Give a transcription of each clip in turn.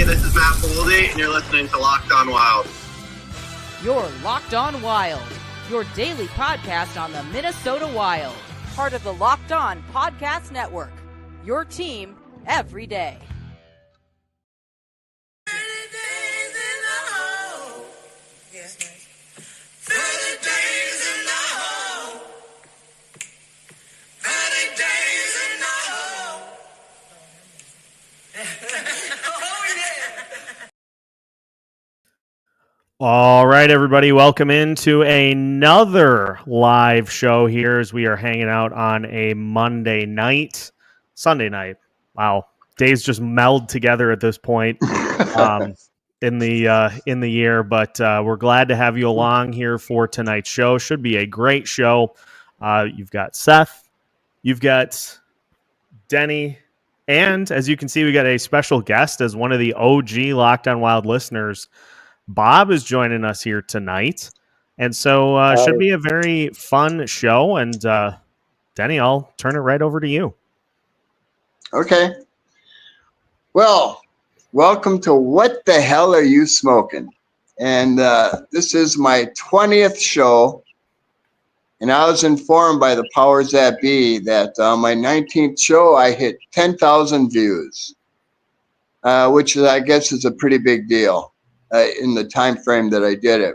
Hey, this is Matt Boldy, and you're listening to Locked On Wild. You're Locked On Wild, your daily podcast on the Minnesota Wild. Part of the Locked On Podcast Network, your team every day. All right, everybody, welcome into another live show here as we are hanging out on a Sunday night. Wow, days just meld together at this point in the year, but we're glad to have you along here for tonight's show. Should be a great show. You've got Seth, you've got Denny, and as you can see, we got a special guest as one of the OG Locked On Wild listeners. Bob is joining us here tonight, and so should be a very fun show. And Denny, I'll turn it right over to you. Okay. Well, welcome to What the Hell Are You Smoking? And this is my 20th show, and I was informed by the powers that be that on my 19th show I hit 10,000 views, which I guess is a pretty big deal. In the time frame that I did it.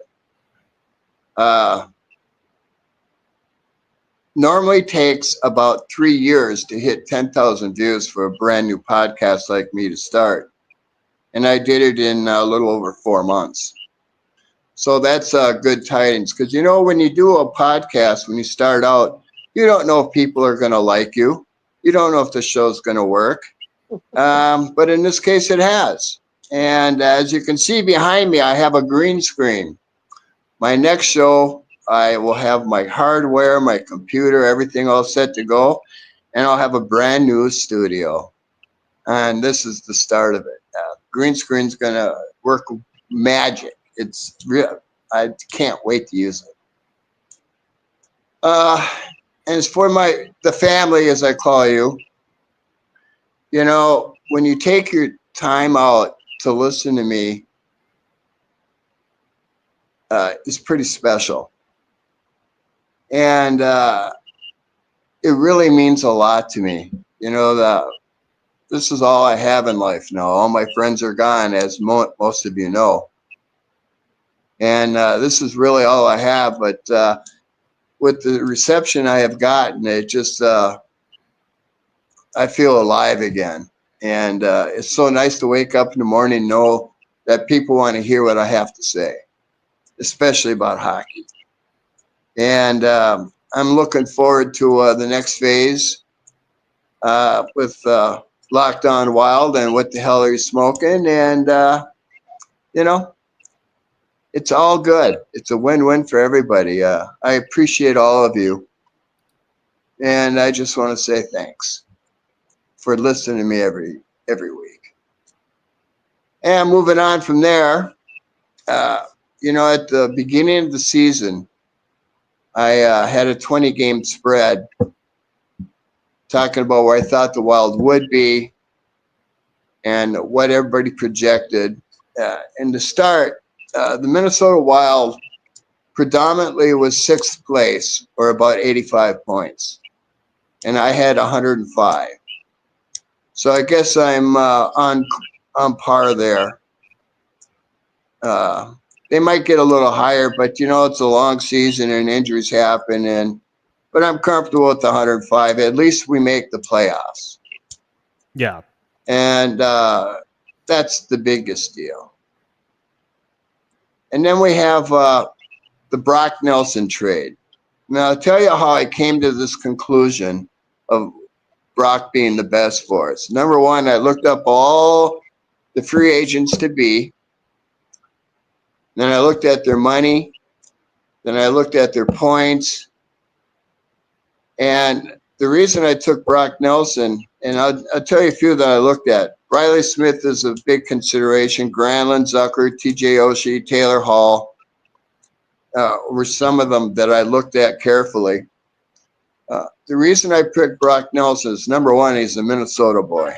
Normally takes about 3 years to hit 10,000 views for a brand new podcast like me to start. And I did it in a little over 4 months. So that's good tidings. Because, you know, when you do a podcast, when you start out, you don't know if people are going to like you. You don't know if the show's going to work. But in this case, it has. And as you can see behind me, I have a green screen. My next show, I will have my hardware, my computer, everything all set to go. And I'll have a brand new studio. And this is the start of it. Green screen's going to work magic. It's real. I can't wait to use it. And as for the family, as I call you, you know, when you take your time out to listen to me, is pretty special. And it really means a lot to me. You know, this is all I have in life now. All my friends are gone, as most of you know. And this is really all I have. But with the reception I have gotten, it just, I feel alive again. And it's so nice to wake up in the morning and know that people want to hear what I have to say, especially about hockey. And I'm looking forward to the next phase with Locked On Wild and What the Hell Are You Smoking? And, you know, it's all good. It's a win-win for everybody. I appreciate all of you. And I just want to say thanks for listening to me every week. And moving on from there, you know, at the beginning of the season, I had a 20-game spread talking about where I thought the Wild would be and what everybody projected. And to start, the Minnesota Wild predominantly was 6th place, or about 85 points. And I had 105. So I guess I'm on par there. They might get a little higher, but, you know, it's a long season and injuries happen. But I'm comfortable with the 105. At least we make the playoffs. Yeah. And that's the biggest deal. And then we have the Brock Nelson trade. Now, I'll tell you how I came to this conclusion of Brock being the best for us. Number one, I looked up all the free agents to be. Then I looked at their money. Then I looked at their points. And the reason I took Brock Nelson, and I'll tell you a few that I looked at. Riley Smith is a big consideration. Granlund, Zucker, TJ Oshie, Taylor Hall were some of them that I looked at carefully. The reason I picked Brock Nelson is, number one, he's a Minnesota boy.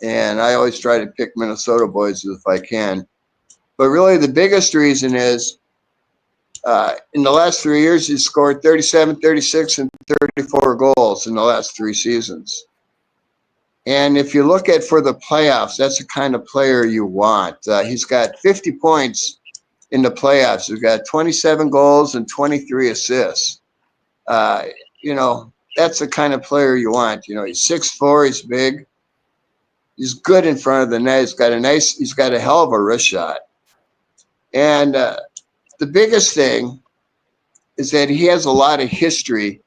And I always try to pick Minnesota boys if I can. But really the biggest reason is in the last 3 years, he's scored 37, 36, and 34 goals in the last 3 seasons. And if you look at for the playoffs, that's the kind of player you want. He's got 50 points in the playoffs. He's got 27 goals and 23 assists. You know, that's the kind of player you want. You know, he's 6'4", he's big. He's good in front of the net. He's got a hell of a wrist shot. And the biggest thing is that he has a lot of history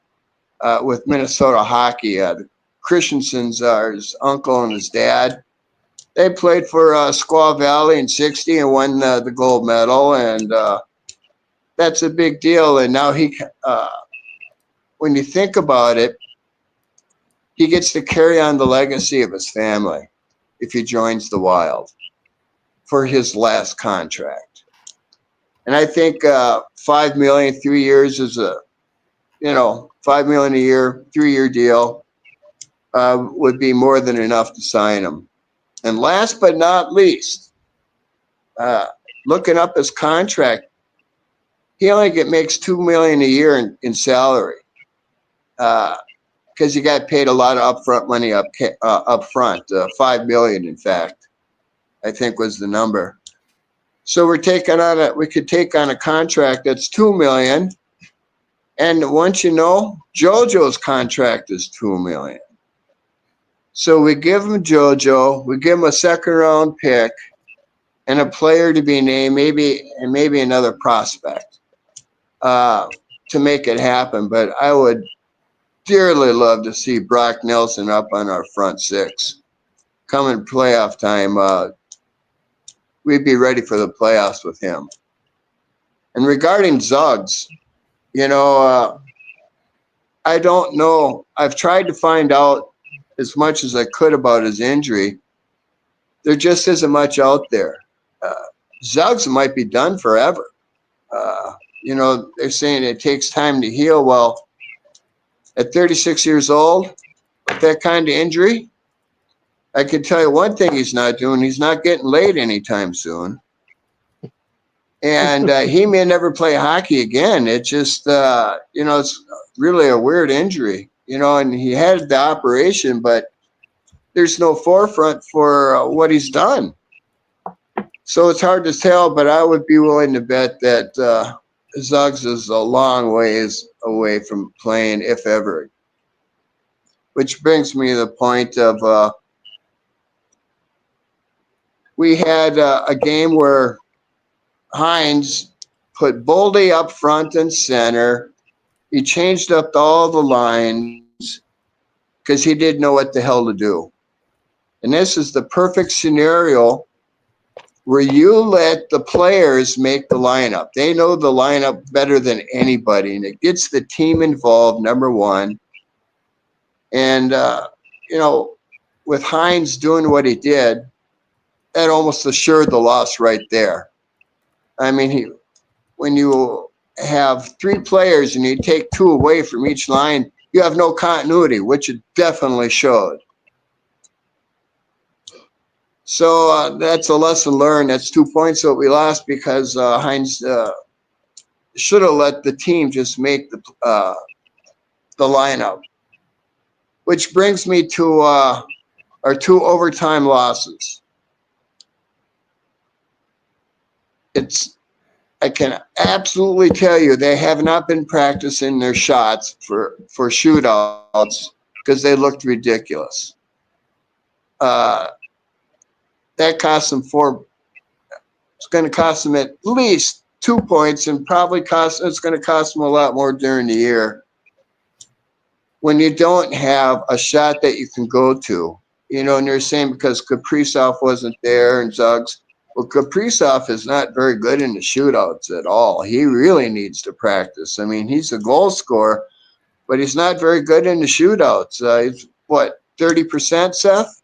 with Minnesota hockey. Christensen's his uncle and his dad. They played for Squaw Valley in '60 and won the gold medal, and that's a big deal. And now when you think about it, he gets to carry on the legacy of his family if he joins the Wild for his last contract. And I think $5 million, 3 years is $5 million a year, 3-year deal would be more than enough to sign him. And last but not least, looking up his contract, he only makes $2 million a year in salary because he got paid a lot of upfront money up front. $5 million, in fact, I think was the number. So we could take on a contract that's $2 million, and once you know, JoJo's contract is $2 million. So we give him JoJo, we give him a 2nd-round pick, and a player to be named, maybe another prospect to make it happen. But I would dearly love to see Brock Nelson up on our front 6. Coming playoff time, we'd be ready for the playoffs with him. And regarding Zuggs, I don't know. I've tried to find out as much as I could about his injury. There just isn't much out there. Zuggs might be done forever. They're saying it takes time to heal. Well, at 36 years old, with that kind of injury, I can tell you one thing he's not doing. He's not getting laid anytime soon. And he may never play hockey again. It just, it's really a weird injury, and he had the operation, but there's no forefront for what he's done. So it's hard to tell, but I would be willing to bet that Zuggs is a long ways away from playing, if ever. Which brings me to the point of we had a game where Hines put Boldy up front and center. He changed up all the lines because he didn't know what the hell to do. And this is the perfect scenario where you let the players make the lineup. They know the lineup better than anybody, and it gets the team involved, number one. And, with Hines doing what he did, that almost assured the loss right there. I mean, when you have 3 players and you take 2 away from each line, you have no continuity, which it definitely showed. So that's a lesson learned. That's 2 points that we lost because Hines should have let the team just make the lineup. Which brings me to our 2 overtime losses. I can absolutely tell you they have not been practicing their shots for shootouts because they looked ridiculous. That cost them 4. It's going to cost them at least 2 points, and it's going to cost them a lot more during the year. When you don't have a shot that you can go to, and they're saying because Kaprizov wasn't there and Zuggs. Well, Kaprizov is not very good in the shootouts at all. He really needs to practice. I mean, he's a goal scorer, but he's not very good in the shootouts. He's 30%, Seth?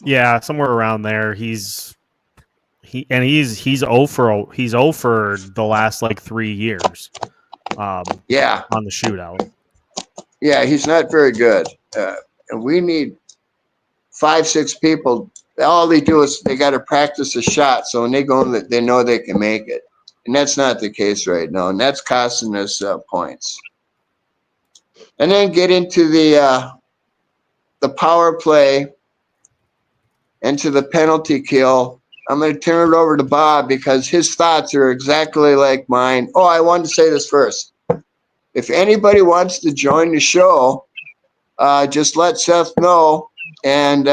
Yeah, somewhere around there. He's 0 for the last 3 years. On the shootout. Yeah, he's not very good. And we need 5, 6 people, all they do is they got to practice a shot. So when they go, they know they can make it. And that's not the case right now. And that's costing us points. And then get into the power play and to the penalty kill. I'm going to turn it over to Bob because his thoughts are exactly like mine. Oh, I wanted to say this first. If anybody wants to join the show, just let Seth know, and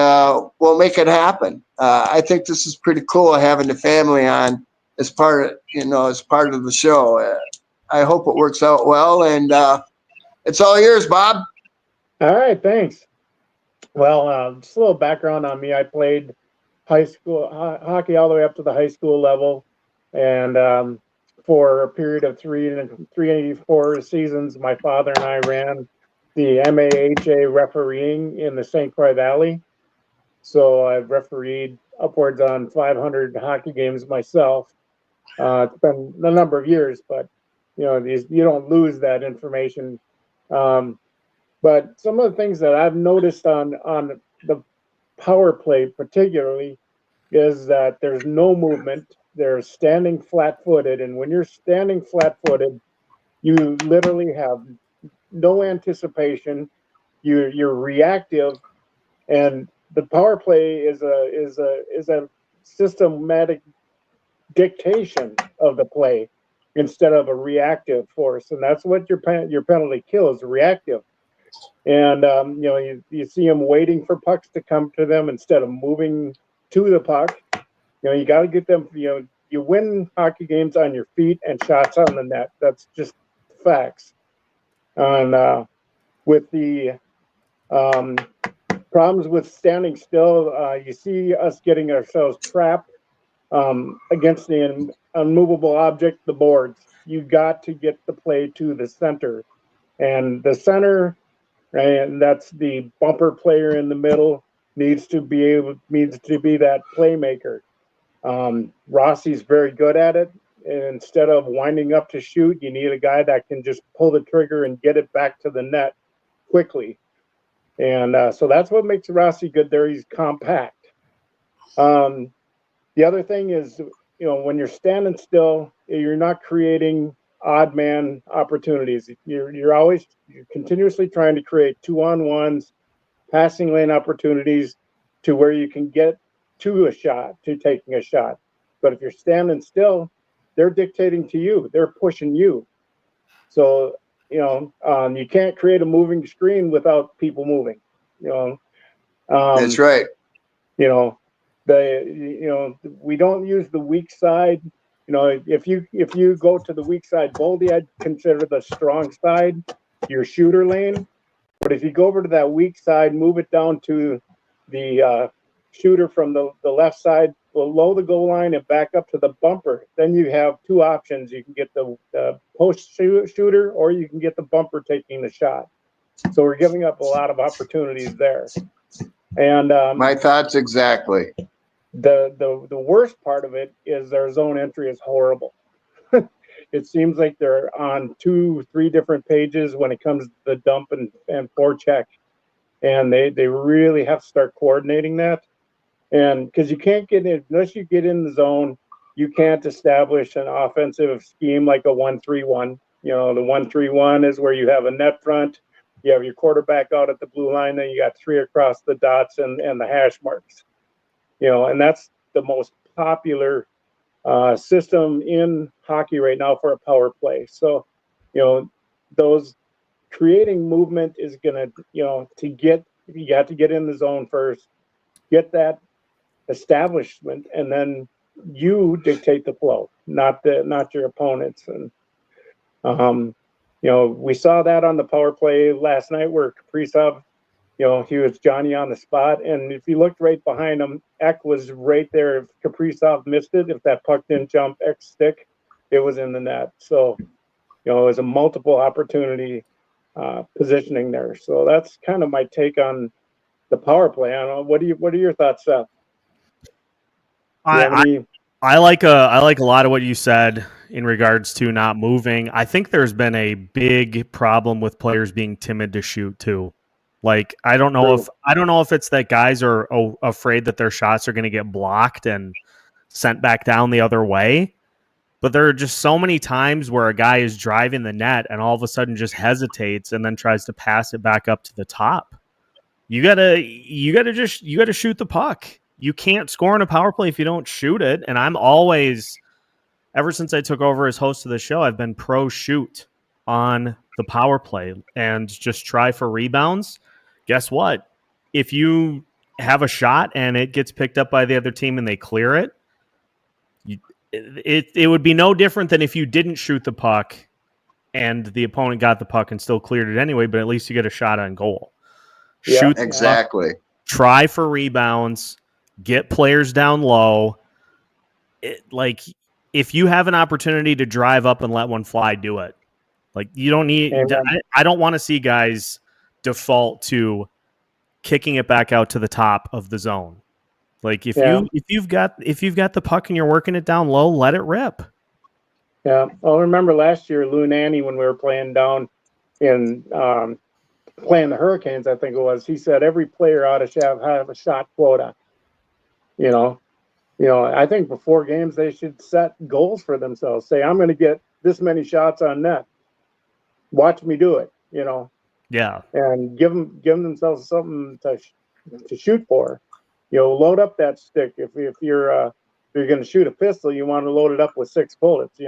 we'll make it happen. I think this is pretty cool having the family on as part of the show. I hope it works out well, and it's all yours, Bob. All right, thanks. Well, just a little background on me. I played high school hockey all the way up to the high school level, and for a period of 384 seasons, my father and I ran the MAHA refereeing in the St. Croix Valley. So I've refereed upwards on 500 hockey games myself. It's been a number of years, but you don't lose that information. But some of the things that I've noticed on the power play particularly is that there's no movement. They're standing flat-footed, and when you're standing flat-footed, you literally have no anticipation. You're reactive, and the power play is a systematic dictation of the play instead of a reactive force, and that's what your penalty kill is, reactive. And you see them waiting for pucks to come to them instead of moving to the puck. You got to get them. You win hockey games on your feet and shots on the net. That's just facts. And with the problems with standing still, you see us getting ourselves trapped against the unmovable object, the boards. You got to get the play to the center, and the center. And that's the bumper player in the middle needs to be that playmaker. Rossi's very good at it. And instead of winding up to shoot, you need a guy that can just pull the trigger and get it back to the net quickly. And so that's what makes Rossi good there. He's compact. The other thing is, when you're standing still, you're not creating odd man opportunities. You're continuously trying to create 2-on-1s, passing lane opportunities to where you can get to taking a shot. But if you're standing still, they're dictating to you. They're pushing you. So you can't create a moving screen without people moving. That's right. We don't use the weak side. If you go to the weak side Boldy, I'd consider the strong side your shooter lane. But if you go over to that weak side, move it down to the shooter from the left side below the goal line and back up to the bumper, then you have two options. You can get the post shooter, or you can get the bumper taking the shot. So we're giving up a lot of opportunities there. And my thoughts exactly. The worst part of it is their zone entry is horrible. It seems like they're on 2-3 different pages when it comes to the dump and forecheck, and they really have to start coordinating that. And because you can't get in unless you get in the zone, you can't establish an offensive scheme like a 1-3-1. The 1-3-1 is where you have a net front, you have your quarterback out at the blue line, then you got 3 across the dots and the hash marks. And that's the most popular system in hockey right now for a power play. So, those creating movement is gonna, you have to get in the zone first, get that establishment, and then you dictate the flow, not your opponents. And we saw that on the power play last night where Kaprizov, he was Johnny on the spot. And if you looked right behind him, Eck was right there. If Kaprizov missed it, if that puck didn't jump Eck's stick, it was in the net. So, it was a multiple opportunity positioning there. So that's kind of my take on the power play. I don't know. What are your thoughts, Seth? I like a lot of what you said in regards to not moving. I think there's been a big problem with players being timid to shoot too. Like, I don't know True. if it's that guys are afraid that their shots are going to get blocked and sent back down the other way. But there are just so many times where a guy is driving the net and all of a sudden just hesitates and then tries to pass it back up to the top. You gotta shoot the puck. You can't score in a power play if you don't shoot it. And I'm always, ever since I took over as host of the show, I've been pro shoot on the power play and just try for rebounds. Guess what? If you have a shot and it gets picked up by the other team and they clear it, it would be no different than if you didn't shoot the puck and the opponent got the puck and still cleared it anyway, but at least you get a shot on goal. Yeah, Shoot exactly. Try for rebounds, get players down low. Like, if you have an opportunity to drive up and let one fly, do it. Like, you don't need. I don't want to see guys default to kicking it back out to the top of the zone. Like, if you've got the puck and you're working it down low, let it rip. Yeah, I'll remember last year, Lou Nanny, when we were playing down in playing the Hurricanes, I think it was. He said every player ought to have a shot quota. You know, I think before games they should set goals for themselves. Say, I'm going to get this many shots on net. Watch me do it. Yeah, and give themselves something to shoot for. Load up that stick. If you're going to shoot a pistol, you want to load it up with 6 bullets.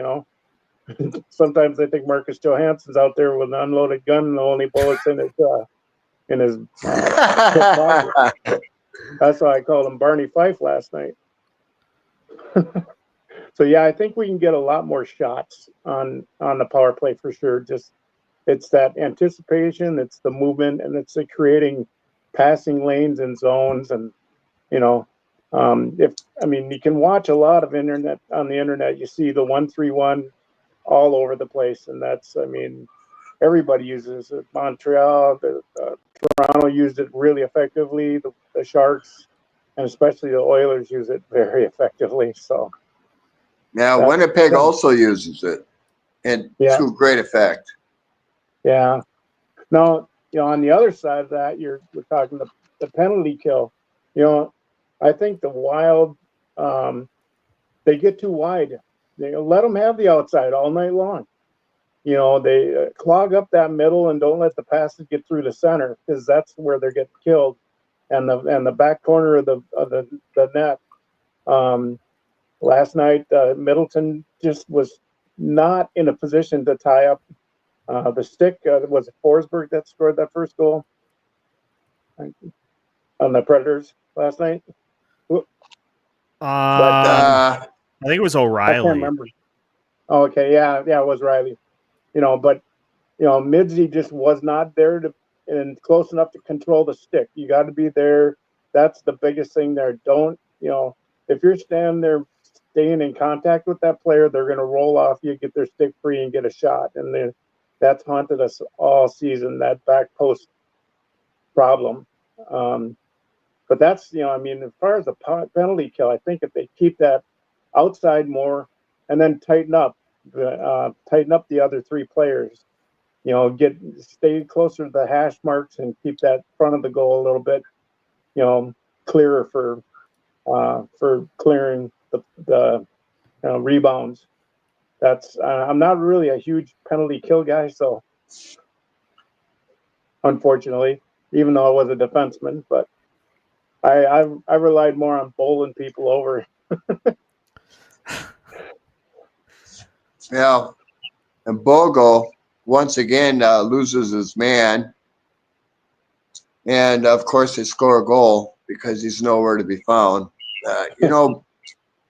Sometimes I think Marcus Johansson's out there with an unloaded gun and the only bullets in his pocket. That's why I called him Barney Fife last night. So yeah, I think we can get a lot more shots on the power play for sure. Just it's that anticipation, it's the movement, and it's the creating passing lanes and zones. And you can watch a lot of internet on the internet. You see the 1-3-1 all over the place, and that's everybody uses it. Montreal, Toronto used it really effectively. The Sharks, and especially the Oilers, use it very effectively. So yeah, Winnipeg also uses it, and to great effect. Yeah. Now, on the other side of that, we're talking the penalty kill. I think the Wild, they get too wide. They let them have the outside all night long. They clog up that middle and don't let the passes get through the center, because that's where they're getting killed, and the back corner of the net. Last night, Middleton just was not in a position to tie up the stick. Was it Forsberg that scored that first goal on the Predators last night? I think it was O'Reilly. I can't remember. Oh, okay, yeah, it was Riley. But Midzi just was not there and close enough to control the stick. You got to be there. That's the biggest thing there. Don't if you're standing there, staying in contact with that player, they're going to roll off you, get their stick free, and get a shot. And that's haunted us all season, that back post problem. But that's, as far as the penalty kill, I think if they keep that outside more and then tighten up the other 3 players, stay closer to the hash marks and keep that front of the goal a little bit, clearer for clearing the rebounds. That's I'm not really a huge penalty kill guy, so unfortunately, even though I was a defenseman, but I relied more on bowling people over. Yeah, and Bogle once again loses his man, and of course they score a goal because he's nowhere to be found.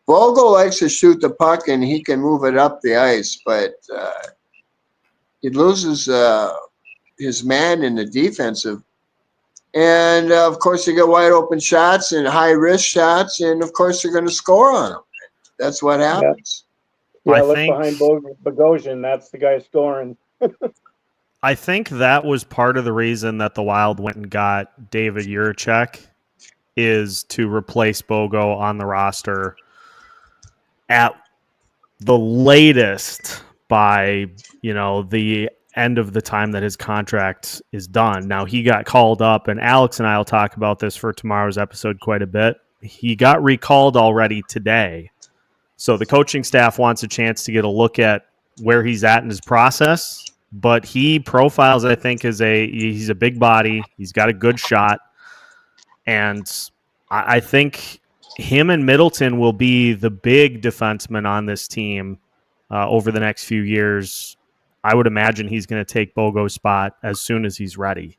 Bogle likes to shoot the puck and he can move it up the ice, but he loses his man in the defensive. And, of course, they get wide open shots and high-risk shots, and, of course, they're going to score on them. That's what happens. Yeah, look behind Bogosian. That's the guy scoring. I think that was part of the reason that the Wild went and got David Juracek, is to replace Bogo on the roster at the latest by, the end of the time that his contract is done. Now, he got called up, and Alex and I will talk about this for tomorrow's episode quite a bit. He got recalled already today. So the coaching staff wants a chance to get a look at where he's at in his process. But he profiles, I think, he's a big body. He's got a good shot. And I think him and Middleton will be the big defensemen on this team over the next few years. I would imagine he's going to take Bogo's spot as soon as he's ready.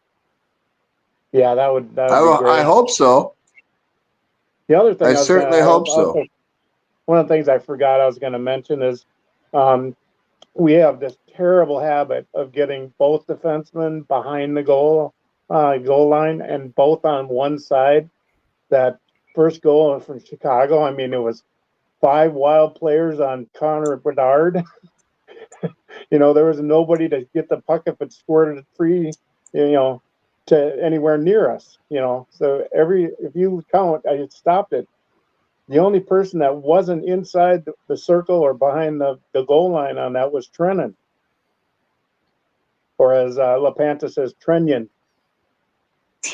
Yeah, that would be great. I hope so. The other thing I certainly hope so. One of the things I forgot I was going to mention is we have this terrible habit of getting both defensemen behind the goal line and both on one side. That first goal from Chicago, I mean, it was 5 wild players on Connor Bedard. There was nobody to get the puck if it squirted free, to anywhere near us, So if you count, I stopped it. The only person that wasn't inside the circle or behind the goal line on that was Trennan. Or as LaPanta says, Trenyan.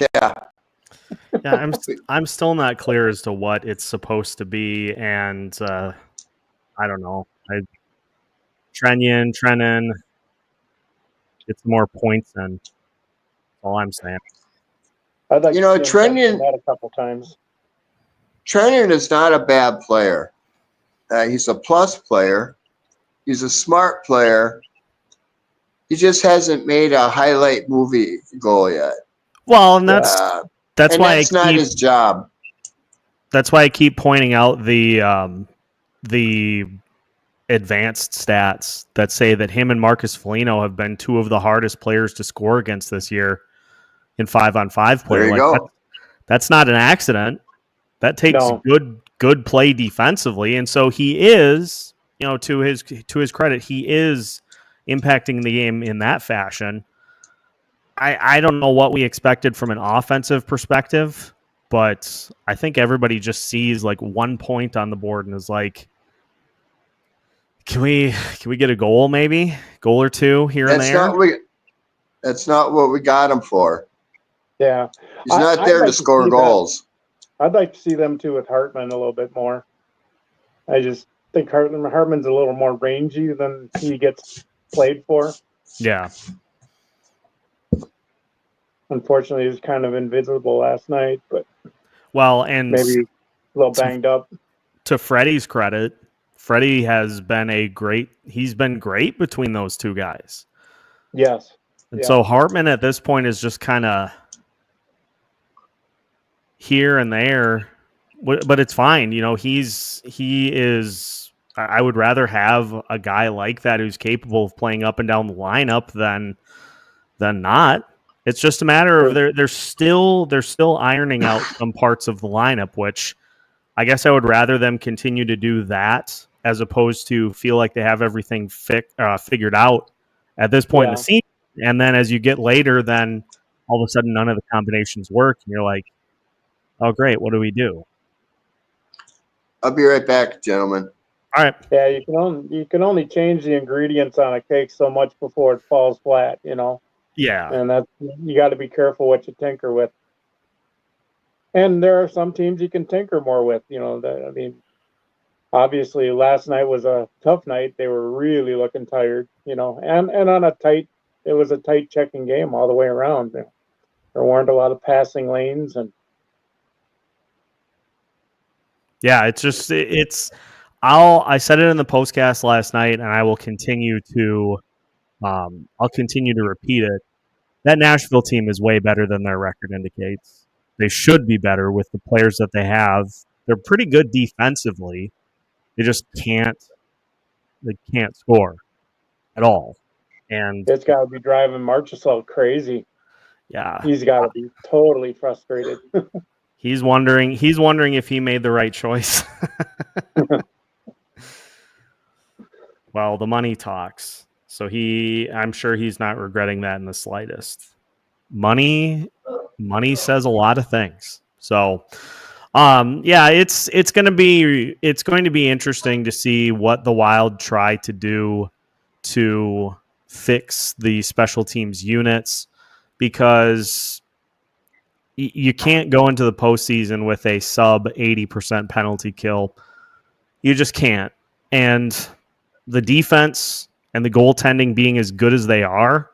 Yeah. Yeah, I'm still not clear as to what it's supposed to be, and I don't know. Trennan gets more points than. That's all I'm saying. I'd like to see Trennan that a couple times. Trennan is not a bad player. He's a plus player. He's a smart player. He just hasn't made a highlight movie goal yet. Well, and that's why it's not his job. That's why I keep pointing out the advanced stats that say that him and Marcus Foligno have been 2 of the hardest players to score against this year in 5-on-5 play. There you go. That's not an accident. That takes good play defensively, and so he is, to his credit, he is impacting the game in that fashion. I don't know what we expected from an offensive perspective, but I think everybody just sees like 1 point on the board and is like, can we get a goal, maybe goal or 2 here and there? That's not what we got him for. Yeah, he's not there to score goals. I'd like to see them too with Hartman a little bit more. I just think Hartman's a little more rangy than he gets played for. Yeah. Unfortunately, he was kind of invisible last night, but and maybe a little banged up. To Freddie's credit, Freddie has been he's been great between those 2 guys. Yes. And so Hartman at this point is just kind of here and there, but it's fine. He is. I would rather have a guy like that who's capable of playing up and down the lineup than not. It's just a matter of they're still ironing out some parts of the lineup, which I guess I would rather them continue to do that as opposed to feel like they have everything figured out at this point in the season. And then as you get later, then all of a sudden none of the combinations work, and you're like, oh, great. What do we do? I'll be right back, gentlemen. All right. Yeah, you can only change the ingredients on a cake so much before it falls flat, Yeah. And you got to be careful what you tinker with. And there are some teams you can tinker more with, obviously last night was a tough night. They were really looking tired, and on it was a tight checking game all the way around. There weren't a lot of passing lanes and. Yeah, I said it in the postcast last night, and I will continue to repeat it. That Nashville team is way better than their record indicates. They should be better with the players that they have. They're pretty good defensively. They just can't score at all. And it's got to be driving Marchessault crazy. Yeah. He's got to be totally frustrated. He's wondering if he made the right choice. Well, the money talks. So I'm sure he's not regretting that in the slightest. Money says a lot of things. So, it's going to be interesting to see what the Wild try to do to fix the special teams units, because you can't go into the postseason with a sub 80% penalty kill. You just can't. And the defense and the goaltending being as good as they are,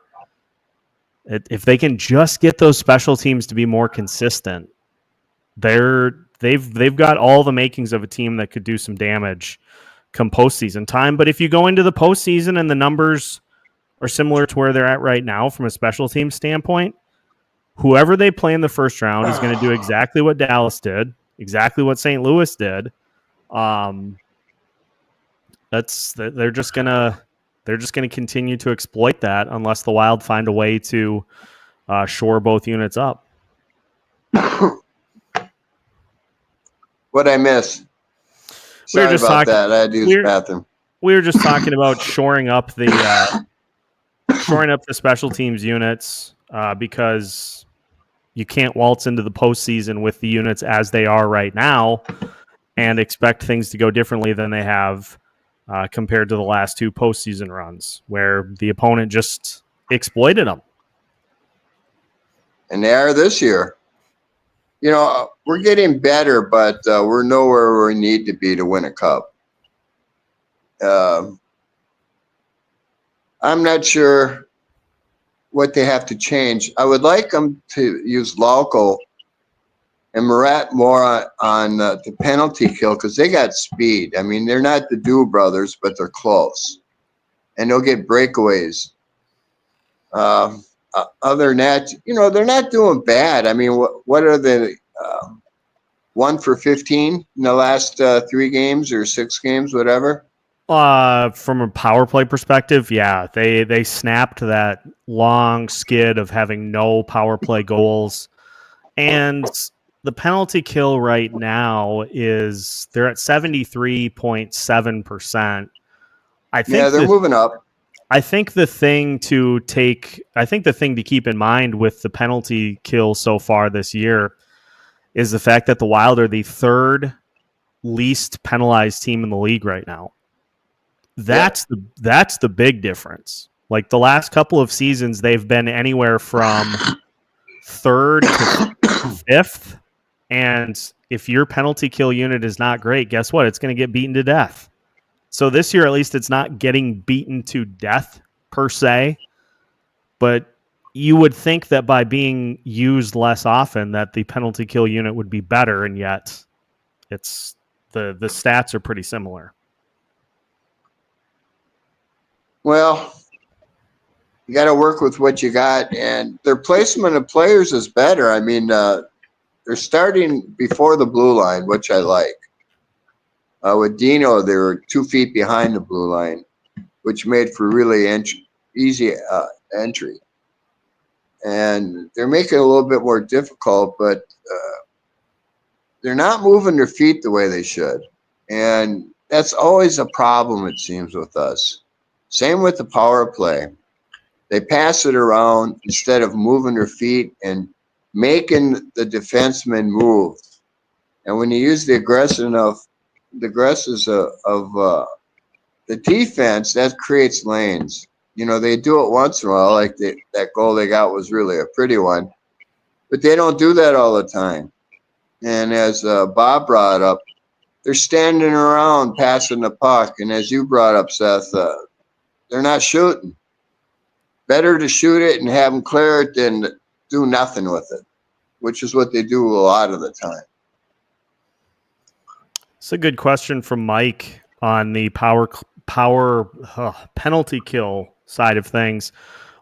if they can just get those special teams to be more consistent, they've got all the makings of a team that could do some damage come postseason time. But if you go into the postseason and the numbers are similar to where they're at right now from a special team standpoint, whoever they play in the first round is going to do exactly what Dallas did, exactly what St. Louis did. They're just gonna continue to exploit that unless the Wild find a way to shore both units up. What I miss? Sorry about that. I had to use the bathroom. We were just talking about shoring up the special teams units because you can't waltz into the postseason with the units as they are right now and expect things to go differently than they have compared to the last two postseason runs where the opponent just exploited them. And they are this year. You know, we're getting better, but we're nowhere where we need to be to win a cup. I'm not sure what they have to change. I would like them to use Lauko and Murat more on the penalty kill because they got speed. I mean, they're not the Dew brothers, but they're close. And they'll get breakaways. Other than that, you know, they're not doing bad. I mean, what are the 1 for 15 in the last 3 games or 6 games, whatever? From a power play perspective, yeah, they snapped that long skid of having no power play goals, and the penalty kill right now is they're at 73.7%. I think they're moving up. I think the thing to keep in mind with the penalty kill so far this year is the fact that the Wild are the 3rd least penalized team in the league right now. That's the big difference. Like the last couple of seasons, they've been anywhere from 3rd to 5th. And if your penalty kill unit is not great, guess what? It's going to get beaten to death. So this year, at least, it's not getting beaten to death per se. But you would think that by being used less often, that the penalty kill unit would be better, and yet it's the stats are pretty similar. Well, you got to work with what you got, and their placement of players is better. I mean, they're starting before the blue line, which I like. With Dino, they were 2 feet behind the blue line, which made for really easy entry. And they're making it a little bit more difficult, but they're not moving their feet the way they should. And that's always a problem, it seems, with us. Same with the power play. They pass it around instead of moving their feet and making the defenseman move. And when you use the aggressiveness of the defense, that creates lanes. You know, they do it once in a while, like that goal they got was really a pretty one. But they don't do that all the time. And as Bob brought up, they're standing around passing the puck. And as you brought up, Seth, they're not shooting. Better to shoot it and have them clear it than do nothing with it, which is what they do a lot of the time. It's a good question from Mike on the power penalty kill side of things.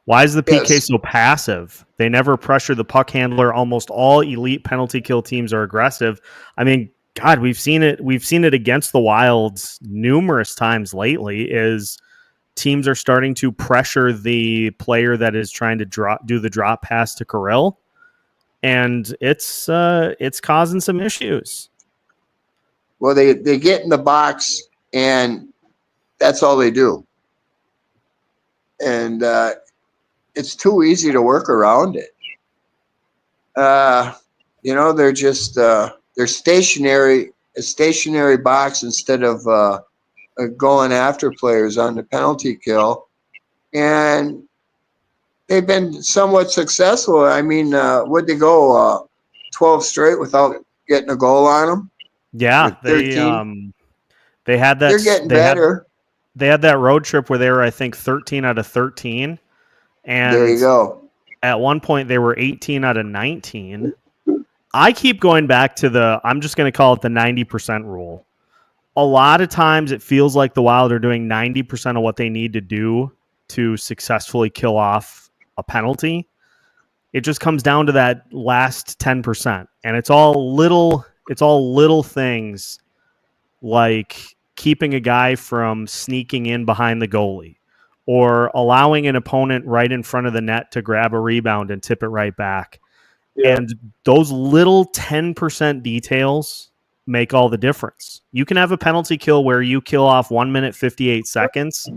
Why is the PK so passive? They never pressure the puck handler. Almost all elite penalty kill teams are aggressive. I mean, God, we've seen it. We've seen it against the Wilds numerous times lately. Is teams are starting to pressure the player that is trying to do the drop pass to Kirill, and it's causing some issues. Well, they get in the box, and that's all they do. And it's too easy to work around it. You know, they're just they're stationary, a stationary box instead of going after players on the penalty kill. and they've been somewhat successful. I mean, would they go 12 straight without getting a goal on them? Yeah, they had that. They're getting better. They had that road trip where they were, I think, 13 out of 13, and there you go. At one point they were 18 out of 19. I keep going back to I'm just going to call it the 90% rule. A lot of times it feels like the Wild are doing 90% of what they need to do to successfully kill off a penalty. It just comes down to that last 10%. And it's all little things like keeping a guy from sneaking in behind the goalie or allowing an opponent right in front of the net to grab a rebound and tip it right back. Yeah. And those little 10% details make all the difference. You can have a penalty kill where you kill off 1 minute, 58 seconds,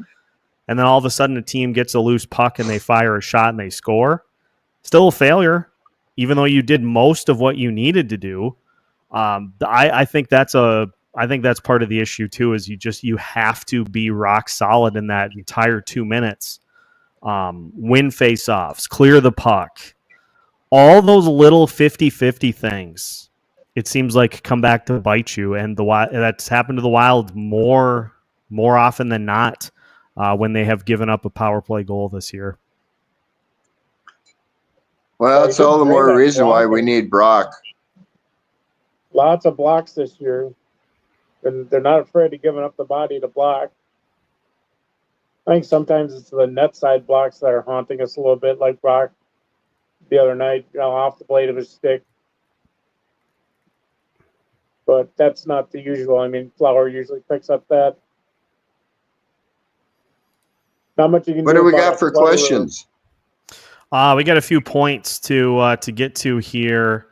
and then all of a sudden a team gets a loose puck and they fire a shot and they score. Still a failure, even though you did most of what you needed to do. I think that's part of the issue too, is you have to be rock solid in that entire 2 minutes. Win face-offs, clear the puck. All those little 50-50 things, it seems like, come back to bite you, and that's happened to the Wild more often than not when they have given up a power play goal this year. Well, it's all the more reason why we need Brock. Lots of blocks this year, and they're not afraid of giving up the body to block. I think sometimes it's the net side blocks that are haunting us a little bit, like Brock the other night, off the blade of his stick. But that's not the usual. I mean, Flower usually picks up that. Not much you can do. What do we got for questions? We got a few points to get to here.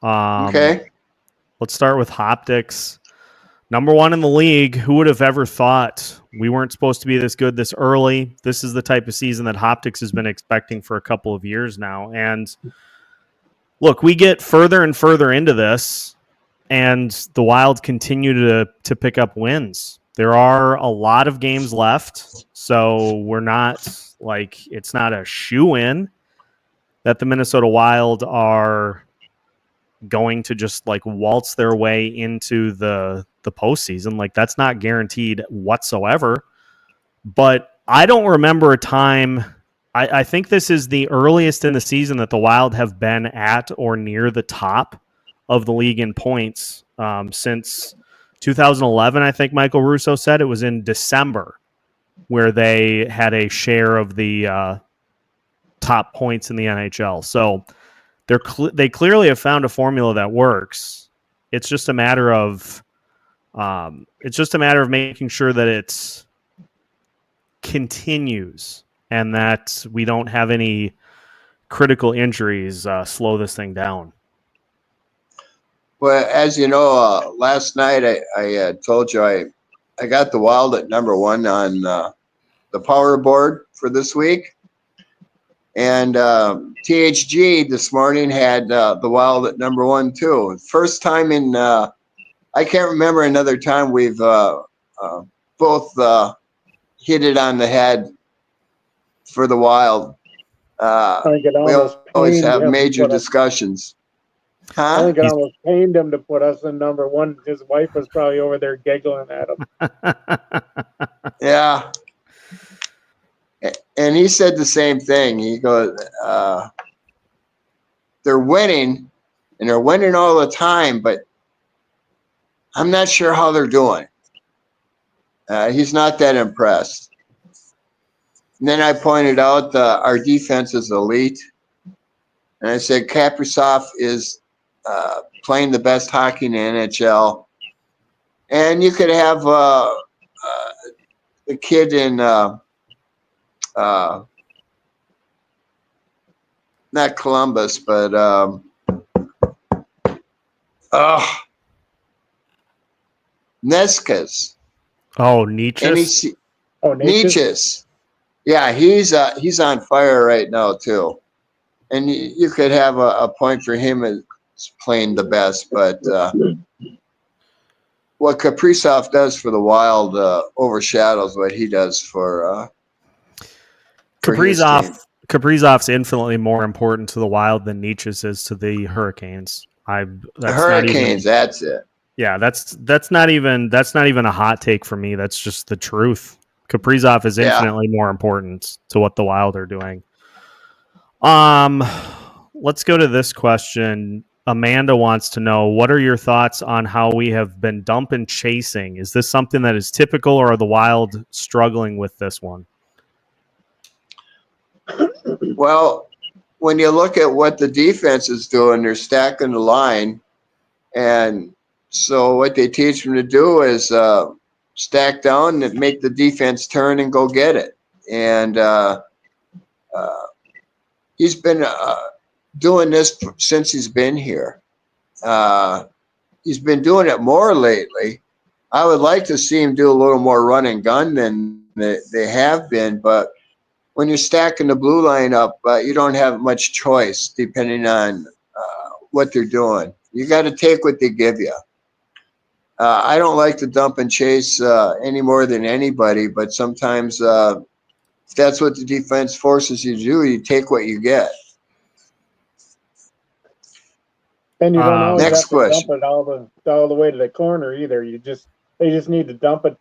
Okay. Let's start with Hoptics. Number 1 in the league. Who would have ever thought we weren't supposed to be this good this early? This is the type of season that Hoptics has been expecting for a couple of years now. And look, we get further and further into this, and the Wild continue to pick up wins. There are a lot of games left, so we're not it's not a shoo-in that the Minnesota Wild are going to just waltz their way into the postseason. That's not guaranteed whatsoever. But I don't remember a time. I think this is the earliest in the season that the Wild have been at or near the top of the league in points since 2011. I think Michael Russo said it was in December where they had a share of the top points in the NHL. So they clearly have found a formula that works. It's just a matter of making sure that it continues and that we don't have any critical injuries slow this thing down. Well, as you know, last night I told you I got the Wild at number 1 on the power board for this week. And THG this morning had the Wild at number 1 too. First time in I can't remember another time we've both hit it on the head for the Wild. We always have major discussions. I think it almost pained him to put us in number 1. His wife was probably over there giggling at him. Yeah. And he said the same thing. He goes, they're winning, and they're winning all the time, but I'm not sure how they're doing. He's not that impressed. And then I pointed out our defense is elite. And I said Kaprizov is playing the best hockey in the NHL. And you could have the kid in not Columbus, but Neskas. Oh, Nietzsche. Nietzsche. Yeah, he's on fire right now too, and you could have a point for him as playing the best. But what Kaprizov does for the Wild overshadows what he does for for his team. Kaprizov's infinitely more important to the Wild than Nietzsche's is to the Hurricanes. The Hurricanes, that's it. Yeah, that's not even a hot take for me. That's just the truth. Kaprizov is infinitely more important to what the Wild are doing. Let's go to this question. Amanda wants to know, what are your thoughts on how we have been dump and chasing? Is this something that is typical, or are the Wild struggling with this one? Well, when you look at what the defense is doing, they're stacking the line. And so what they teach them to do is stack down and make the defense turn and go get it. And he's been doing this since he's been here. He's been doing it more lately. I would like to see him do a little more run and gun than they have been, but when you're stacking the blue line up, you don't have much choice depending on what they're doing. You got to take what they give you. I don't like to dump and chase any more than anybody, but sometimes if that's what the defense forces you to do, you take what you get. And you don't always next have to question. dump it all the way to the corner either. They just need to dump it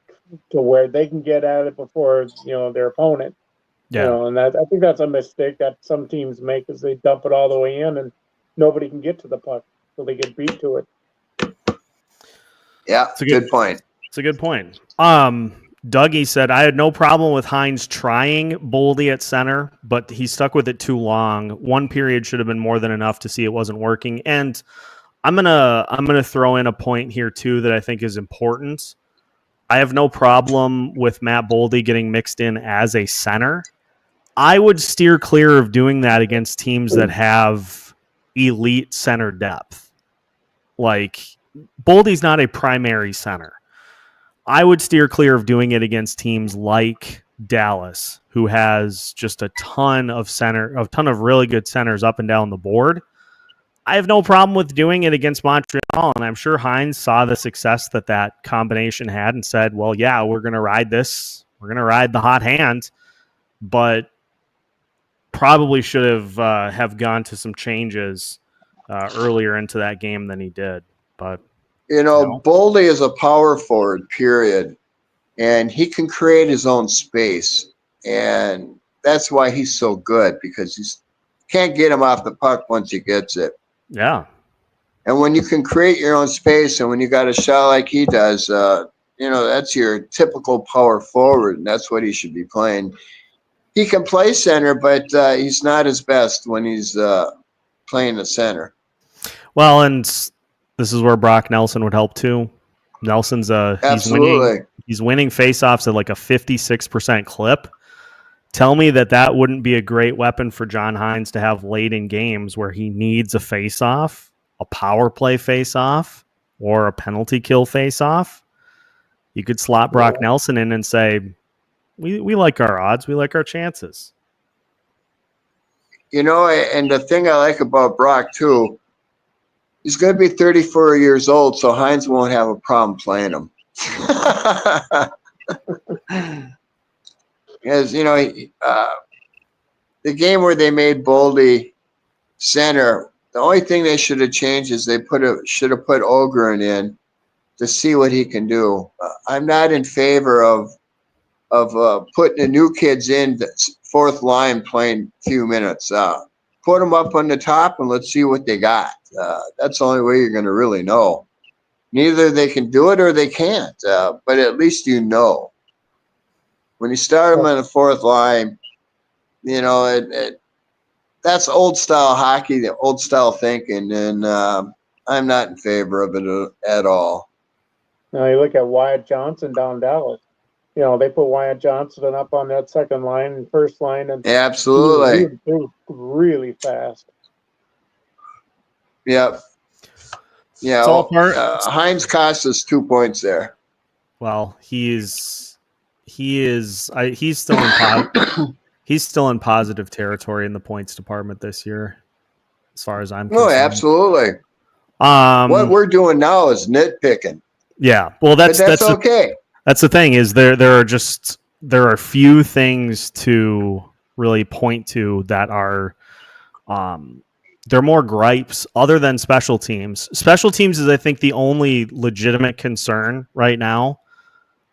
to where they can get at it before their opponent. Yeah. And I think that's a mistake that some teams make, is they dump it all the way in and nobody can get to the puck, so they get beat to it. Yeah, it's a good point. It's a good point. Dougie said, I had no problem with Hines trying Boldy at center, but he stuck with it too long. One period should have been more than enough to see it wasn't working. And I'm gonna throw in a point here too that I think is important. I have no problem with Matt Boldy getting mixed in as a center. I would steer clear of doing that against teams that have elite center depth. Like, Boldy's not a primary center. I would steer clear of doing it against teams like Dallas, who has just a ton of really good centers up and down the board. I have no problem with doing it against Montreal, and I'm sure Hines saw the success that combination had and said, well, yeah, we're going to ride this. We're going to ride the hot hand, but probably should have gone to some changes earlier into that game than he did. But Boldy is a power forward, period, and he can create his own space, and that's why he's so good, because he can't get him off the puck once he gets it. Yeah. And when you can create your own space, and when you got a shot like he does, that's your typical power forward, and that's what he should be playing. He can play center, but he's not his best when he's playing the center. Well, and this is where Brock Nelson would help too. Nelson's absolutely he's winning faceoffs at like a 56% clip. Tell me that wouldn't be a great weapon for John Hines to have late in games where he needs a faceoff, a power play faceoff, or a penalty kill faceoff. You could slot Brock Nelson in and say, we like our odds, we like our chances. And the thing I like about Brock too, he's going to be 34 years old, so Hines won't have a problem playing him. Because, the game where they made Boldy center, the only thing they should have changed is they should have put Ogren in to see what he can do. I'm not in favor of putting the new kids in the fourth line playing a few minutes. Put them up on the top and let's see what they got. That's the only way you're going to really know. Neither they can do it or they can't, but at least you know. When you start them on the fourth line, that's old style hockey, the old style thinking, and I'm not in favor of it at all. Now you look at Wyatt Johnson down Dallas. They put Wyatt Johnson up on that second line and first line, and absolutely, he was really fast. Yep. Yeah. Hines cost us 2 points there. Well, he's still in he's still in positive territory in the points department this year, as far as I'm concerned. Oh, absolutely. What we're doing now is nitpicking. Yeah. Well, that's okay. That's the thing, is there are few things to really point to that are they're more gripes other than special teams. Special teams is, I think, the only legitimate concern right now.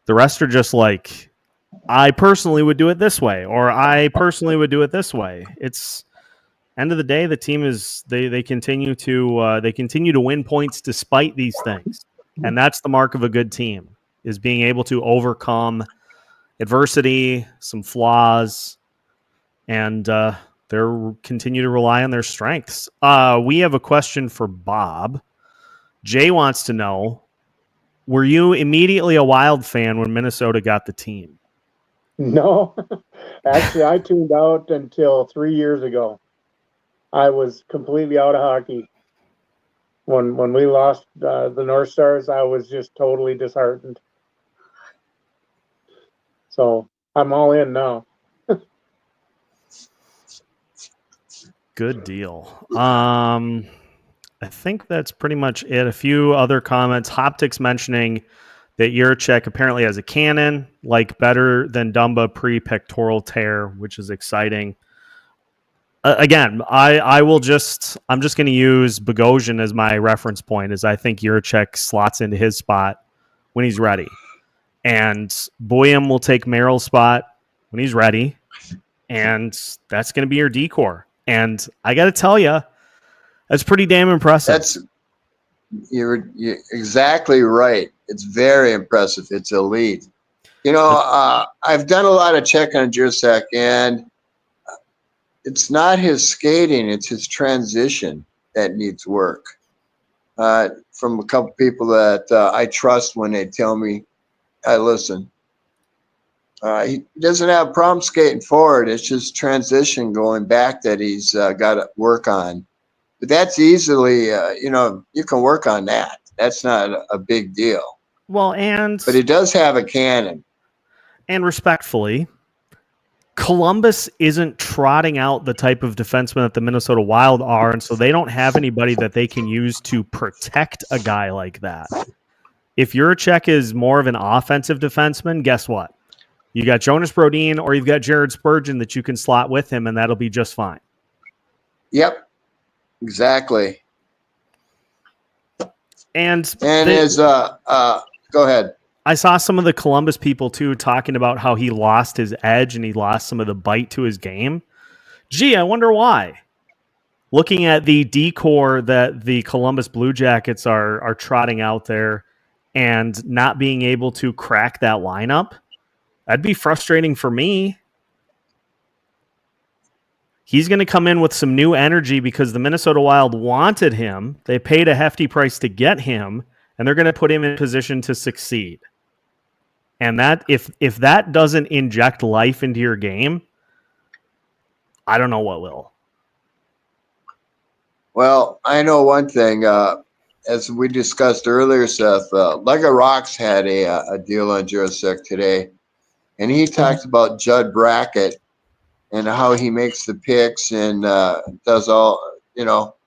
The rest are just like, I personally would do it this way, or I personally would do it this way. It's end of the day, the team is they continue to win points despite these things, and that's the mark of a good team, is being able to overcome adversity, some flaws, and they continue to rely on their strengths. We have a question for Bob. Jay wants to know, were you immediately a Wild fan when Minnesota got the team? No, actually, I tuned out until 3 years ago. I was completely out of hockey. When we lost the North Stars, I was just totally disheartened. So I'm all in now. Good deal. I think that's pretty much it. A few other comments. Hoptics mentioning that Juracek apparently has a cannon, like better than Dumba pre-pectoral tear, which is exciting. Again, I'm just going to use Bogosian as my reference point, as I think Juracek slots into his spot when he's ready. And Boyum will take Merrill's spot when he's ready. And that's going to be your decor. And I got to tell you, that's pretty damn impressive. You're exactly right. It's very impressive. It's elite. I've done a lot of check on Juracek, and it's not his skating, it's his transition that needs work. From a couple people that I trust when they tell me, I listen. He doesn't have a problem skating forward. It's just transition going back that he's got to work on. But that's easily, you can work on that. That's not a big deal. Well, but he does have a cannon. And respectfully, Columbus isn't trotting out the type of defenseman that the Minnesota Wild are, and so they don't have anybody that they can use to protect a guy like that. If Juracek is more of an offensive defenseman, guess what? You got Jonas Brodin or you've got Jared Spurgeon that you can slot with him, and that'll be just fine. Yep, exactly. And go ahead. I saw some of the Columbus people, too, talking about how he lost his edge and he lost some of the bite to his game. Gee, I wonder why. Looking at the decor that the Columbus Blue Jackets are trotting out there and not being able to crack that lineup, that'd be frustrating for me. He's going to come in with some new energy because the Minnesota Wild wanted him. They paid a hefty price to get him, and they're going to put him in position to succeed. And that if that doesn't inject life into your game, I don't know what will. Well, I know one thing. As we discussed earlier, Seth, Lega Rocks had a deal on Juracek today, and he talked about Judd Brackett and how he makes the picks and does all the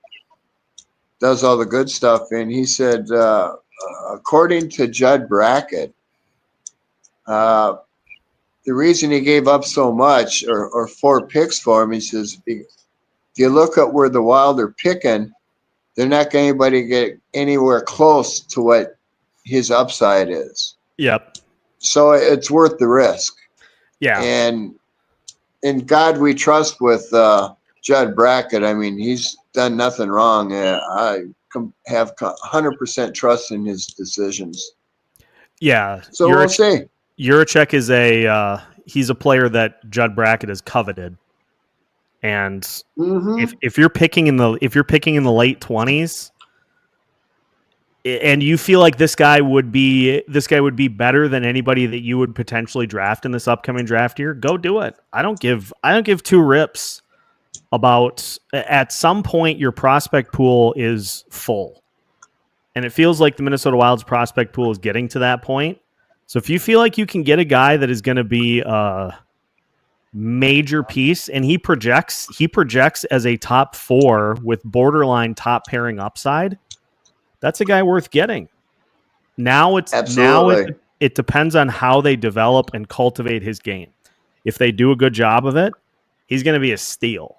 good stuff. And he said, according to Judd Brackett, the reason he gave up so much or 4 picks for him, he says, if you look at where the Wild are picking, they're not going anybody get anywhere close to what his upside is. Yep. So it's worth the risk. Yeah. And in God we trust with Judd Brackett. I mean, he's done nothing wrong. I have 100% trust in his decisions. Yeah. So we'll see. Juracek is he's a player that Judd Brackett has coveted. And if you're picking in the late 20s, and you feel like this guy would be better than anybody that you would potentially draft in this upcoming draft year, go do it. I don't give 2 rips about. At some point your prospect pool is full, and it feels like the Minnesota Wild's prospect pool is getting to that point. So if you feel like you can get a guy that is going to be a major piece, and he projects as a top 4 with borderline top pairing upside, that's a guy worth getting. Now it depends on how they develop and cultivate his game. If they do a good job of it, he's going to be a steal.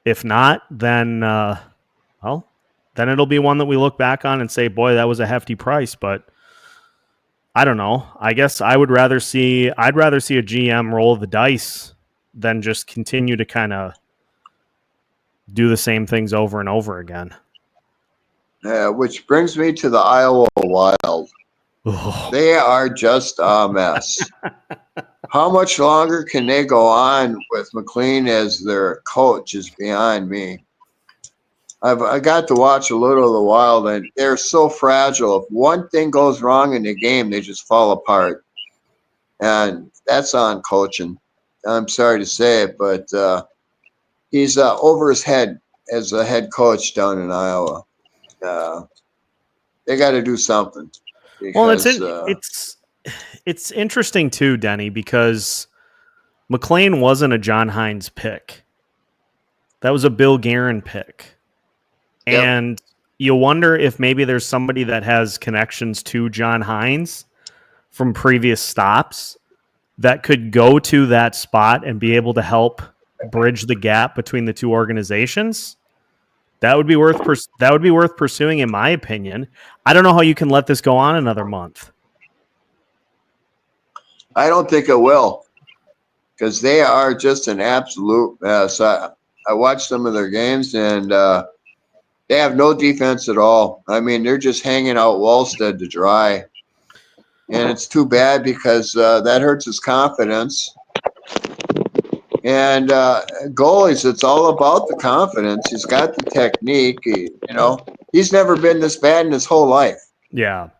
If not, then then it'll be one that we look back on and say, boy, that was a hefty price. But I don't know. I guess I'd rather see a GM roll the dice than just continue to kind of do the same things over and over again. Which brings me to the Iowa Wild. Oh. They are just a mess. How much longer can they go on with McLean as their coach is beyond me. I got to watch a little of the Wild, and they're so fragile. If one thing goes wrong in the game, they just fall apart. And that's on coaching. I'm sorry to say it, but he's over his head as a head coach down in Iowa. They got to do something. Because, it's interesting too, Denny, because McLean wasn't a John Hines pick. That was a Bill Guerin pick. Yep. And you wonder if maybe there's somebody that has connections to John Hines from previous stops that could go to that spot and be able to help bridge the gap between the two organizations. That would be worth pursuing, in my opinion. I don't know how you can let this go on another month. I don't think it will, because they are just an absolute mess. I watched some of their games, and they have no defense at all. I mean, they're just hanging out Wallstead to dry. And it's too bad because that hurts his confidence. And goalies, it's all about the confidence. He's got the technique. He's never been this bad in his whole life. Yeah.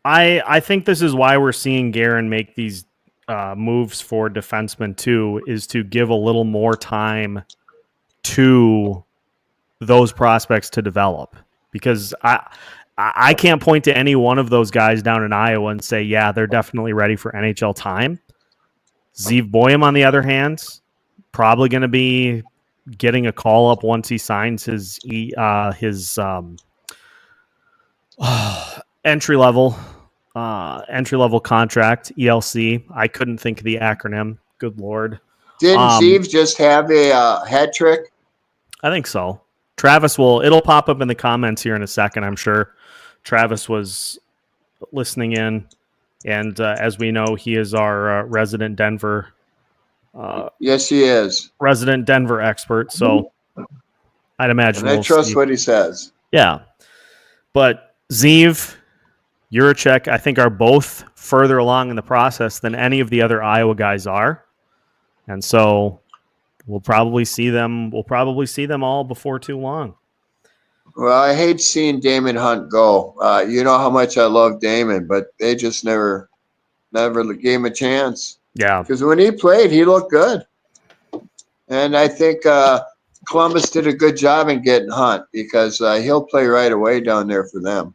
I think this is why we're seeing Guerin make these moves for defensemen too, is to give a little more time to those prospects to develop. Because I can't point to any one of those guys down in Iowa and say, yeah, they're definitely ready for NHL time. Zeev Boyum, on the other hand, probably going to be getting a call up once he signs his entry level contract, ELC. I couldn't think of the acronym. Good Lord. Didn't Zeev just have a hat trick? I think so. Travis it'll pop up in the comments here in a second, I'm sure. Travis was listening in, and as we know, he is our resident Denver. Yes, he is. Resident Denver expert, so I'd imagine. And I trust what he says. Yeah. But Zeev, Juracek, I think, are both further along in the process than any of the other Iowa guys are. And so we'll probably see them all before too long. Well, I hate seeing Damon Hunt go. You know how much I love Damon, but they just never gave him a chance. Yeah. Because when he played, he looked good. And I think Columbus did a good job in getting Hunt because he'll play right away down there for them.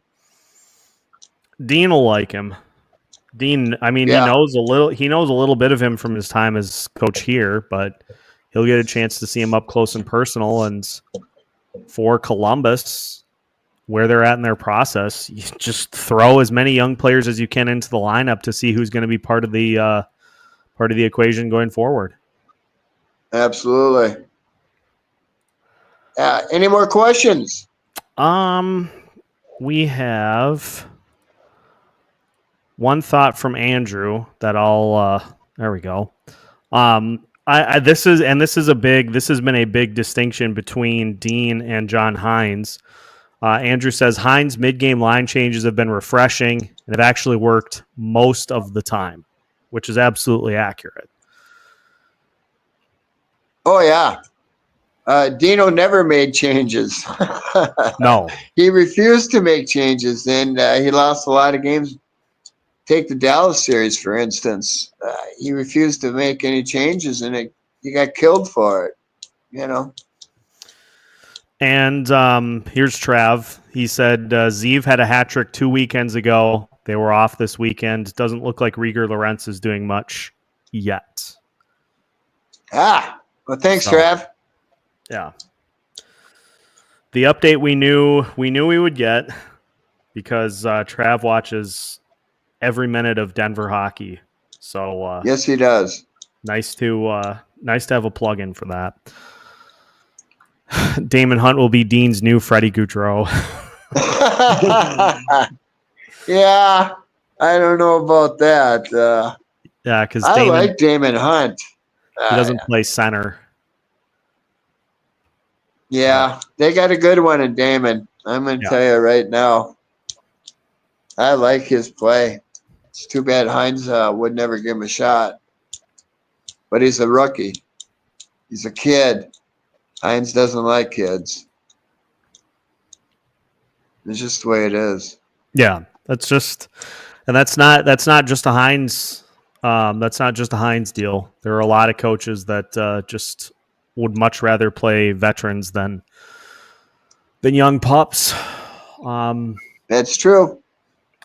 Dean will like him. Dean, I mean, Yeah. he knows a little bit of him from his time as coach here, but he'll get a chance to see him up close and personal. And for Columbus, where they're at in their process, you just throw as many young players as you can into the lineup to see who's going to be part of the equation going forward. Absolutely. Any more questions? We have one thought from Andrew that there we go. This has been a big distinction between Dean and John Hines. Andrew says Hines' mid-game line changes have been refreshing and have actually worked most of the time, which is absolutely accurate. Oh, yeah. Dino never made changes. No. He refused to make changes, and he lost a lot of games. Take the Dallas series, for instance. He refused to make any changes, and he got killed for it, And here's Trav. He said Zeev had a hat trick 2 weekends ago. They were off this weekend. Doesn't look like Rieger Lorentz is doing much yet. Well, thanks, Trav. Yeah. The update we knew we would get because Trav watches every minute of Denver hockey. So yes, he does. Nice to nice to have a plug-in for that. Damon Hunt will be Dean's new Freddie Gaudreau. Yeah, I don't know about that. Yeah, because I like Damon Hunt. He doesn't play center. Yeah, they got a good one in Damon. I'm going to tell you right now. I like his play. It's too bad Hines would never give him a shot. But he's a rookie. He's a kid. Hines doesn't like kids. It's just the way it is. Yeah, that's not just a Hines. That's not just a Hines deal. There are a lot of coaches that just would much rather play veterans than young pups. That's true.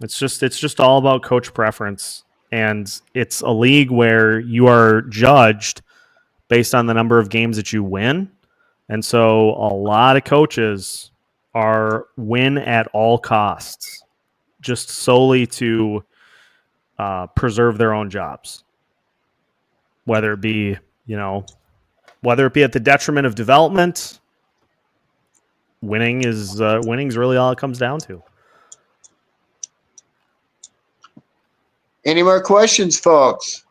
It's just all about coach preference, and it's a league where you are judged based on the number of games that you win, and so a lot of coaches are win at all costs, just solely to preserve their own jobs, whether it be at the detriment of development. Winning's really all it comes down to. Any more questions, folks?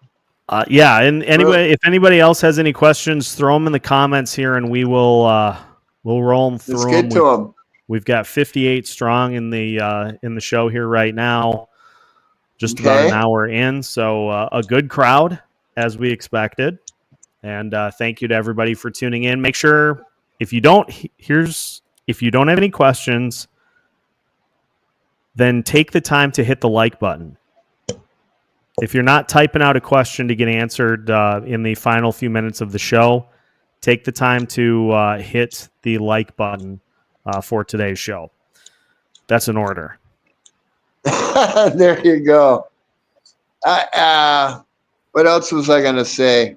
Yeah, and anyway, if anybody else has any questions, throw them in the comments here, and we'll roll them through. Let's get to them. We've got 58 strong in the show here right now, just about an hour in. So a good crowd as we expected, and thank you to everybody for tuning in. Make sure if you don't have any questions, then take the time to hit the like button. If you're not typing out a question to get answered in the final few minutes of the show, take the time to hit the like button for today's show. That's an order. There you go. What else was I going to say?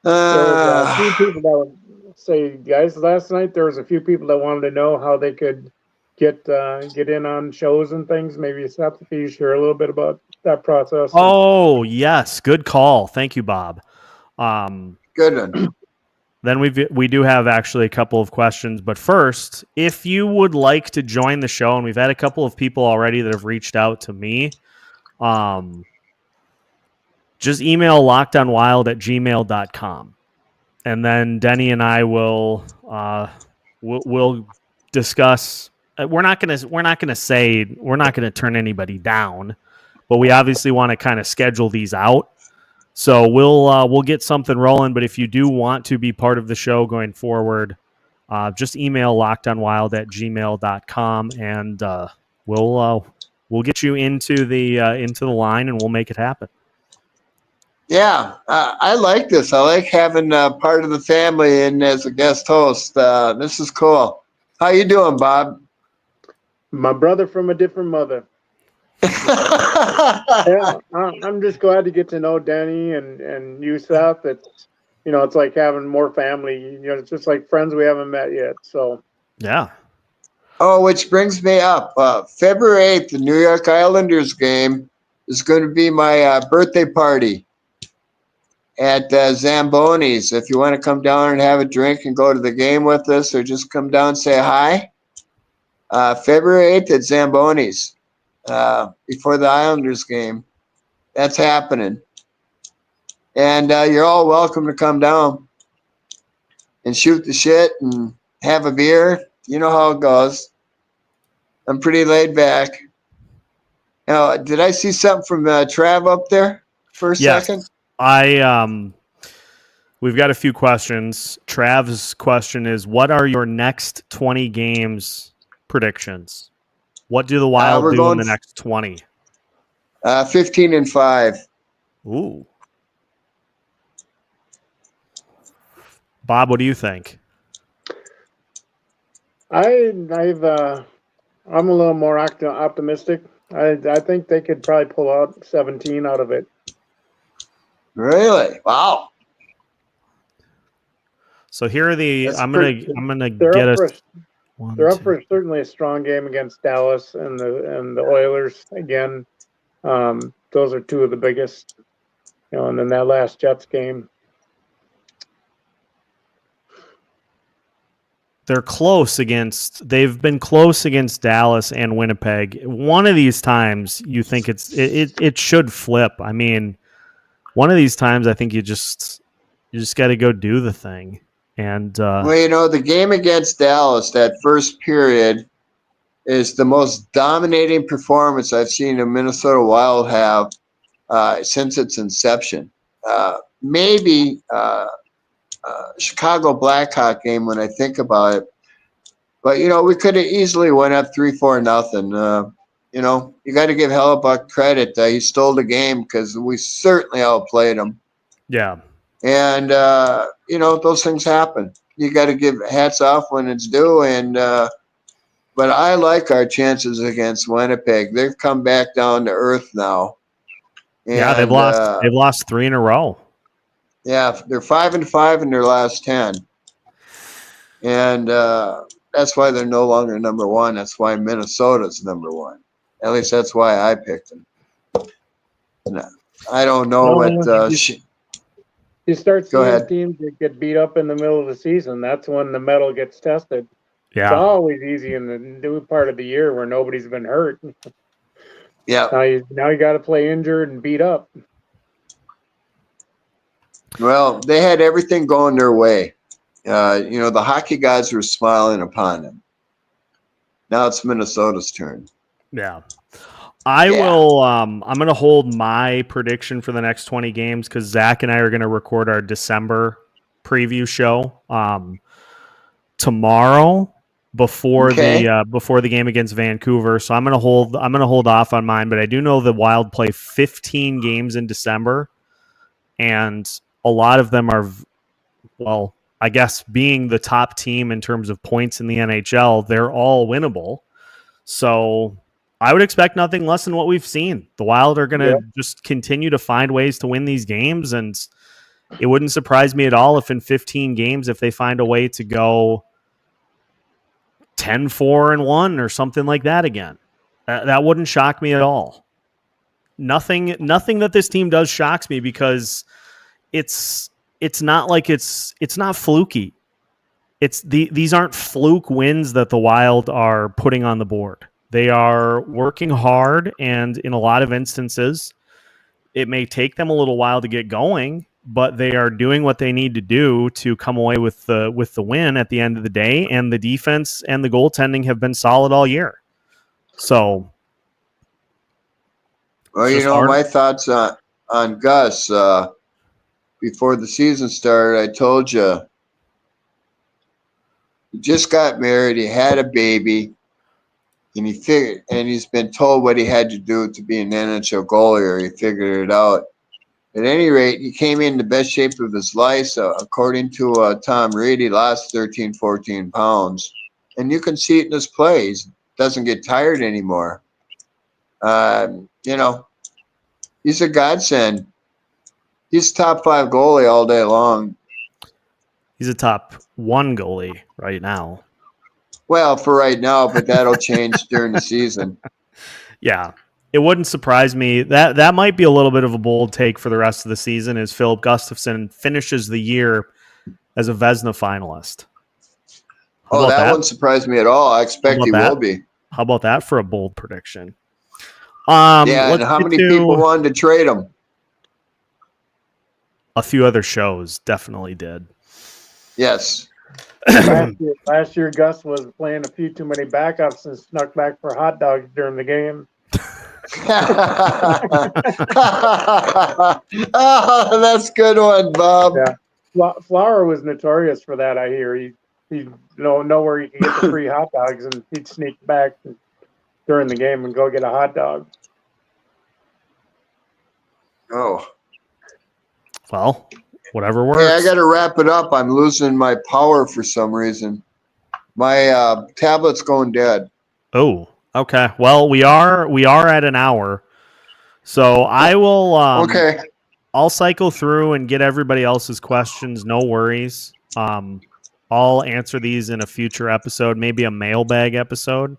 There was a few people that would say, guys, last night there was a few people that wanted to know how they could get in on shows and things. Maybe Seth, if you share a little bit about that process. Oh, yes. Good call. Thank you, Bob. Good one. Then we do have actually a couple of questions. But first, if you would like to join the show, and we've had a couple of people already that have reached out to me, just email lockedonwild@gmail.com. And then Denny and I will discuss. We're not gonna turn anybody down, but we obviously want to kind of schedule these out. So we'll get something rolling. But if you do want to be part of the show going forward, just email lockedonwild@gmail.com, and we'll get you into the line, and we'll make it happen. Yeah, I like this. I like having part of the family in as a guest host. This is cool. How you doing, Bob? My brother from a different mother. Yeah, I'm just glad to get to know Denny and you, Seth. It's it's like having more family. It's just like friends we haven't met yet. So yeah. Oh, which brings me up. February 8th, the New York Islanders game is going to be my birthday party at Zamboni's. If you want to come down and have a drink and go to the game with us, or just come down and say hi. February 8th at Zamboni's, before the Islanders game. That's happening. And you're all welcome to come down and shoot the shit and have a beer. You know how it goes. I'm pretty laid back. Now, did I see something from Trav up there for a second? We've got a few questions. Trav's question is, what are your next 20 games predictions? What do the Wild do in the next 20? 15-5. Ooh. Bob, what do you think? I'm a little more optimistic. I think they could probably pull out 17 out of it. Really? Wow. So here are the. That's I'm gonna get us. They're up for certainly a strong game against Dallas and the Oilers again. Those are two of the biggest And then that last Jets game. They've been close against Dallas and Winnipeg. One of these times you think it should flip. I mean, one of these times I think you just got to go do the thing. And well, the game against Dallas, that first period, is the most dominating performance I've seen the Minnesota Wild have since its inception. Maybe Chicago Blackhawk game when I think about it. But, we could have easily went up 3-4-0. You got to give Hellebuck credit. He stole the game because we certainly outplayed him. Yeah. And, those things happen. You got to give hats off when it's due. And but I like our chances against Winnipeg. They've come back down to earth now. And, yeah, they've lost 3 in a row. Yeah, they're 5-5 in their last 10, and that's why they're no longer number one. That's why Minnesota's number one. At least that's why I picked them. No, I don't know what. You start seeing teams that get beat up in the middle of the season. That's when the metal gets tested. Yeah, it's always easy in the new part of the year where nobody's been hurt. Yeah. Now you got to play injured and beat up. Well, they had everything going their way. The hockey guys were smiling upon them. Now it's Minnesota's turn. Yeah. I will. I'm going to hold my prediction for the next 20 games because Zach and I are going to record our December preview show tomorrow before the game against Vancouver. So I'm going to hold off on mine. But I do know the Wild play 15 games in December, and a lot of them are, well, I guess being the top team in terms of points in the NHL, they're all winnable. So I would expect nothing less than what we've seen. The Wild are going to just continue to find ways to win these games, and it wouldn't surprise me at all if in 15 games, if they find a way to go 10-4-1 or something like that again. That wouldn't shock me at all. Nothing that this team does shocks me because it's not like it's not fluky. These aren't fluke wins that the Wild are putting on the board. They are working hard, and in a lot of instances, it may take them a little while to get going, but they are doing what they need to do to come away with the win at the end of the day. And the defense and the goaltending have been solid all year. So, well, my thoughts on Gus. Before the season started, I told you he just got married, he had a baby, and he's been told what he had to do to be an NHL goalie, or he figured it out. At any rate, he came in the best shape of his life. According to Tom Reed, he lost 13, 14 pounds. And you can see it in his play. He doesn't get tired anymore. He's a godsend. He's top 5 goalie all day long. He's a top 1 goalie right now. Well, for right now, but that'll change during the season. Yeah. It wouldn't surprise me. That might be a little bit of a bold take for the rest of the season as Philip Gustafsson finishes the year as a Vezina finalist. That wouldn't surprise me at all. I expect he will be. How about that for a bold prediction? And how many people wanted to trade him? A few other shows definitely did. Yes. Last year, Gus was playing a few too many backups and snuck back for hot dogs during the game. Oh, that's a good one, Bob. Yeah, Flower was notorious for that. I hear he'd know where he could get the free hot dogs, and he'd sneak back during the game and go get a hot dog. Oh, well, whatever works. Hey, I got to wrap it up. I'm losing my power for some reason. My tablet's going dead. Oh, okay. Well, we are at an hour, so I will. Okay. I'll cycle through and get everybody else's questions. No worries. I'll answer these in a future episode, maybe a mailbag episode.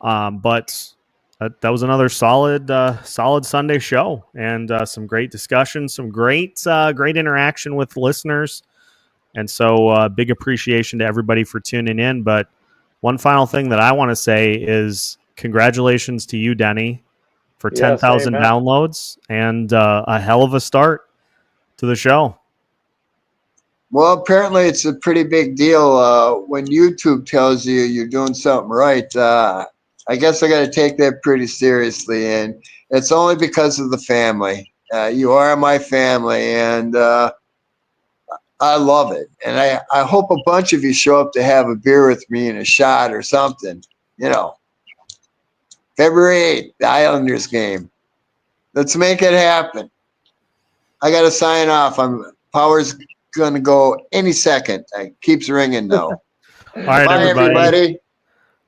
But that was another solid Sunday show, and some great discussion, some great interaction with listeners, and so big appreciation to everybody for tuning in. But one final thing that I want to say is congratulations to you, Denny, for 10,000 downloads and a hell of a start to the show. Well, apparently it's a pretty big deal when YouTube tells you you're doing something right. I guess I got to take that pretty seriously, and it's only because of the family. You are my family, and I love it. And I hope a bunch of you show up to have a beer with me and a shot or something. You know, February 8th, the Islanders game. Let's make it happen. I got to sign off. Power's going to go any second. It keeps ringing, though. All right, Bye, everybody.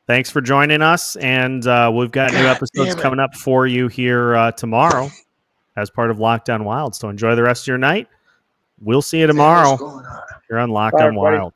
Thanks for joining us, and we've got new episodes coming up for you here tomorrow as part of Lockdown Wild. So enjoy the rest of your night. We'll see you tomorrow here on Lockdown Wild.